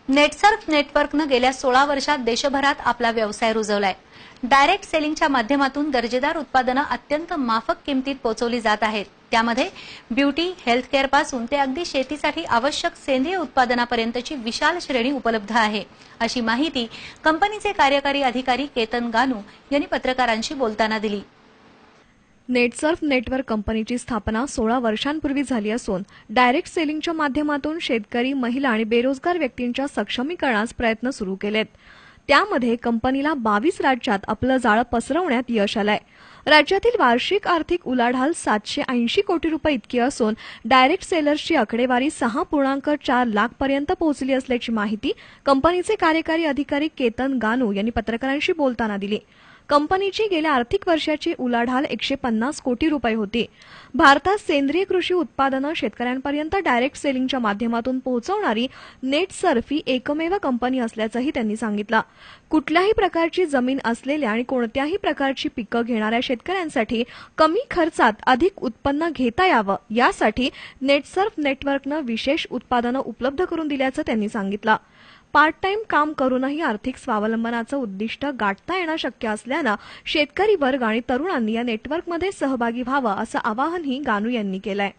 नेटसर्फ नेटवर्कनं गेल्या 16 वर्षात देशभरात आपला व्यवसाय रुजवलाय। डायरेक्ट सेलिंगच्या माध्यमातून दर्जेदार उत्पादनं अत्यंत माफक किमतीत पोहोचवली जात आहेत। त्यामध्ये ब्युटी, हेल्थ केअर पासून ते अगदी शेतीसाठी आवश्यक सेंद्रिय उत्पादनापर्यंतची विशाल श्रेणी उपलब्ध आहे, अशी माहिती कंपनीचे कार्यकारी अधिकारी केतन गानू यांनी पत्रकारांशी बोलताना दिली। नेटसर्फ नेटवर्क कंपनीची स्थापना 16 वर्षांपूर्वी झाली असून डायरेक्ट सेलिंगच्या माध्यमातून शेतकरी, महिला आणि बेरोजगार व्यक्तींच्या सक्षमीकरणास प्रयत्न सुरू केलेत। त्यामध्ये कंपनीला 22 राज्यात आपलं जाळं पसरवण्यात यश आलंय। राज्यातील वार्षिक आर्थिक उलाढाल 780 कोटी रुपये इतकी असून डायरेक्ट सेलर्सची आकडेवारी 6.4 लाख पर्यंत पोहोचली असल्याची माहिती कंपनीचे कार्यकारी अधिकारी केतन गानू यांनी पत्रकारांशी बोलताना दिली। कंपनीची गेल्या आर्थिक वर्षाची उलाढाल 150 कोटी रुपये होती। भारतात सेंद्रिय कृषी उत्पादनं शेतकऱ्यांपर्यंत डायरेक्ट सेलिंगच्या माध्यमातून पोहोचवणारी नेटसर्फ ही एकमेव कंपनी असल्याचंही त्यांनी सांगितलं। कुठल्याही प्रकारची जमीन असलेल्या आणि कोणत्याही प्रकारची पिकं घेणाऱ्या शेतकऱ्यांसाठी कमी खर्चात अधिक उत्पन्न घेता यावं यासाठी नेटसर्फ नेटवर्कनं विशेष उत्पादनं उपलब्ध करून दिल्याचं त्यांनी सांगितलं। पार्ट टाइम काम करूनही आर्थिक स्वावलंबनाचं उद्दिष्ट गाठता येणं शक्य असल्यानं शेतकरी वर्ग आणि तरुणांनी या नेटवर्कमध्ये सहभागी व्हावं असं आवाहनही गानू यांनी केलंय।